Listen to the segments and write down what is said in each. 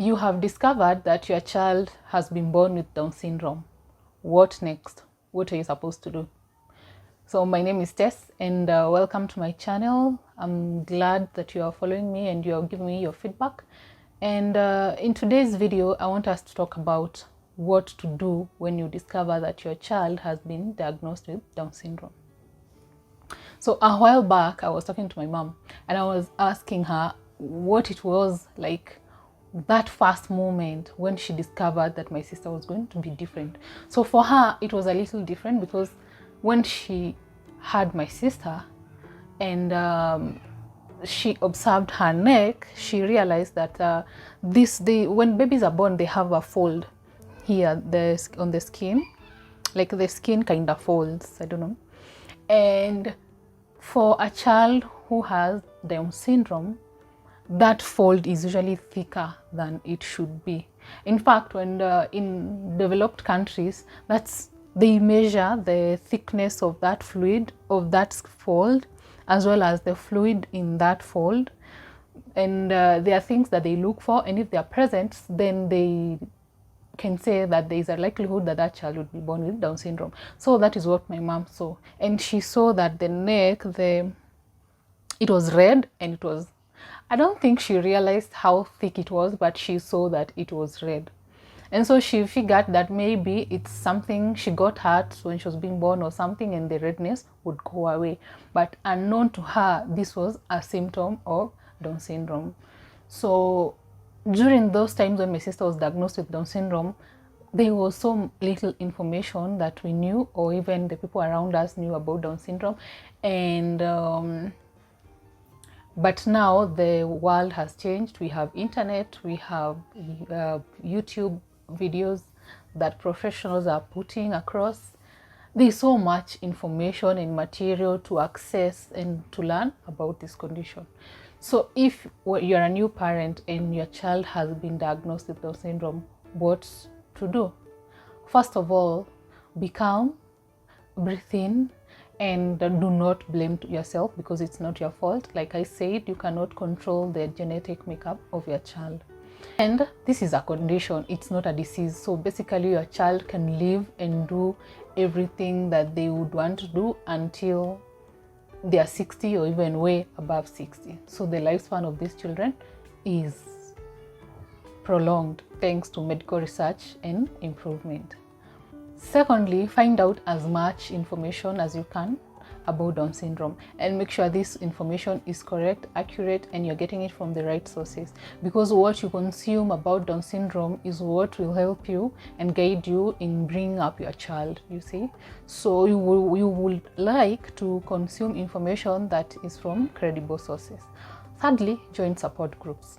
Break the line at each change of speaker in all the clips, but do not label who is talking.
you have discovered that your child has been born with Down syndrome. What next? What are you supposed to do? So my name is Tess, and welcome to my channel. I'm glad that you are following me and you are giving me your feedback. And in today's video, I want us to talk about what to do when you discover that your child has been diagnosed with Down syndrome. So a while back, I was talking to my mom and I was asking her what it was like that first moment when she discovered that my sister was going to be different. So for her, it was a little different because when she had my sister and she observed her neck, she realized that when babies are born, they have a fold here on the skin, like the skin kind of folds, I don't know. And for a child who has Down syndrome, that fold is usually thicker than it should be. In fact, when in developed countries, they measure the thickness of that fluid, of that fold, as well as the fluid in that fold. And there are things that they look for, and if they are present, then they can say that there is a likelihood that that child would be born with Down syndrome. So that is what my mom saw. And she saw that the neck, it was red, and it was, I don't think she realized how thick it was, but she saw that it was red. And so she figured that maybe it's something, she got hurt when she was being born or something, and the redness would go away. But unknown to her, this was a symptom of Down syndrome. So during those times when my sister was diagnosed with Down syndrome, there was so little information that we knew, or even the people around us knew about Down syndrome. And but now the world has changed. We have internet, we have YouTube videos that professionals are putting across. There's so much information and material to access and to learn about this condition. So if you're a new parent and your child has been diagnosed with Down syndrome, what to do? First of all, be calm, breathe in, and do not blame yourself, because it's not your fault. Like I said, you cannot control the genetic makeup of your child. And this is a condition, it's not a disease. So basically your child can live and do everything that they would want to do until they are 60 or even way above 60. So the lifespan of these children is prolonged thanks to medical research and improvement. Secondly, find out as much information as you can about Down syndrome and make sure this information is correct, accurate, and you're getting it from the right sources, because what you consume about Down syndrome is what will help you and guide you in bringing up your child, you see. So you would like to consume information that is from credible sources. Thirdly, join support groups.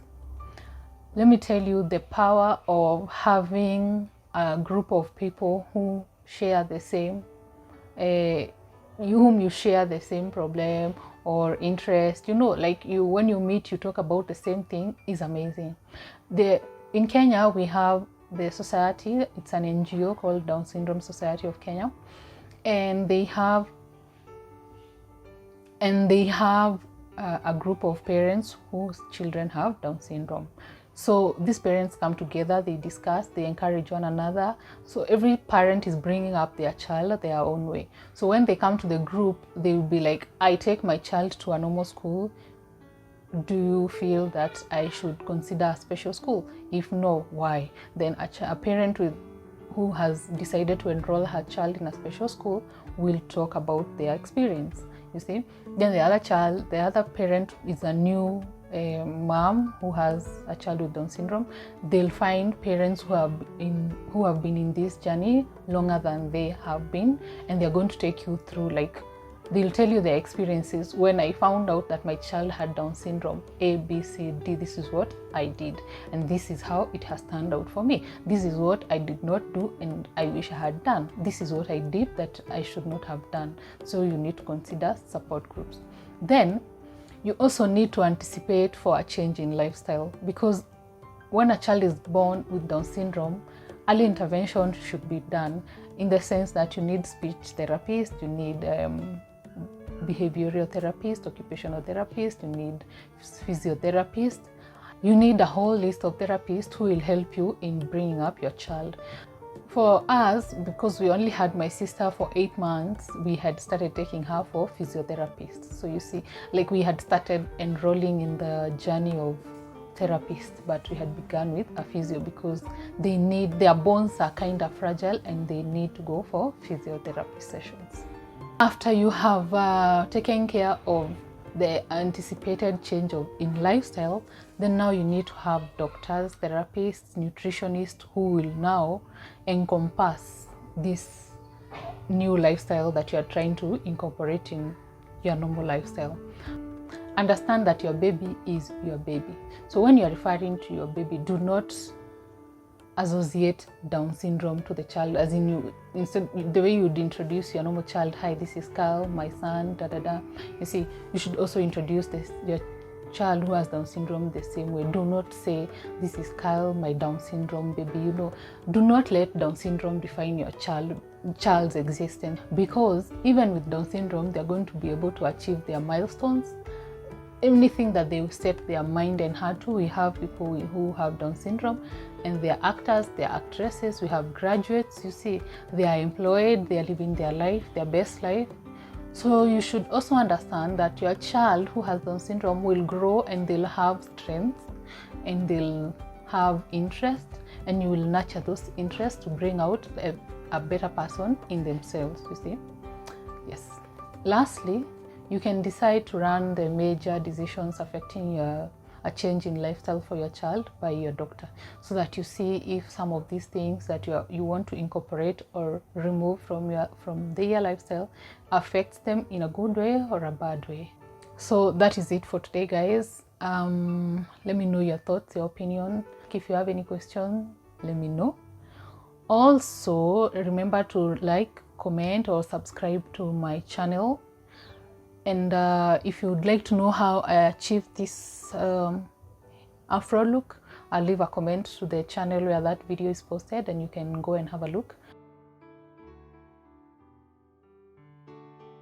Let me tell you the power of having a group of people who share the same, whom you share the same problem or interest. You know, like when you meet, you talk about the same thing, is amazing. In Kenya, we have the society. It's an NGO called Down Syndrome Society of Kenya, and they have a group of parents whose children have Down syndrome. So these parents come together, they discuss, they encourage one another. So every parent is bringing up their child their own way. So when they come to the group, they will be like, I take my child to a normal school. Do you feel that I should consider a special school? If no, why? Then a parent who has decided to enroll her child in a special school will talk about their experience, you see. Then the other parent is a new mom who has a child with Down syndrome. They'll find parents who have been in this journey longer than they have been, and they're going to take you through, like, they'll tell you their experiences. When I found out that my child had Down syndrome, A, B, C, D, this is what I did, and this is how it has turned out for me. This is what I did not do and I wish I had done. This is what I did that I should not have done. So you need to consider support groups. Then you also need to anticipate for a change in lifestyle, because when a child is born with Down syndrome, early intervention should be done, in the sense that you need speech therapist, you need behavioral therapist, occupational therapist, you need physiotherapist, You need a whole list of therapists who will help you in bringing up your child. For us, because we only had my sister for 8 months, we had started taking her for physiotherapists. So you see, like we had started enrolling in the journey of therapists, but we had begun with a physio because their bones are kind of fragile and they need to go for physiotherapy sessions. After you have taken care of the anticipated change in lifestyle, then now you need to have doctors, therapists, nutritionists who will now encompass this new lifestyle that you are trying to incorporate in your normal lifestyle. Understand that your baby is your baby. So when you are referring to your baby, do not associate Down syndrome to the child, as in instead the way you would introduce your normal child. Hi, this is Carl, my son, da da da. You see, you should also introduce your child who has Down syndrome the same way. Do not say, this is Kyle, my Down syndrome baby. Do not let Down syndrome define your child's existence, because even with Down syndrome, they're going to be able to achieve their milestones. Anything that they set their mind and heart to. We have people who have Down syndrome and they're actors, they're actresses. We have graduates, you see, they are employed, they are living their life, their best life. So you should also understand that your child who has Down syndrome will grow and they'll have strengths and they'll have interest, and you will nurture those interests to bring out a better person in themselves, you see. Yes. Lastly, you can decide to run the major decisions affecting a change in lifestyle for your child by your doctor, so that you see if some of these things that you want to incorporate or remove from their lifestyle affects them in a good way or a bad way. So that is it for today, guys. Let me know your thoughts, your opinion. If you have any questions, let me know. Also, remember to like, comment, or subscribe to my channel. And if you would like to know how I achieved this afro look, I'll leave a comment to the channel where that video is posted and you can go and have a look.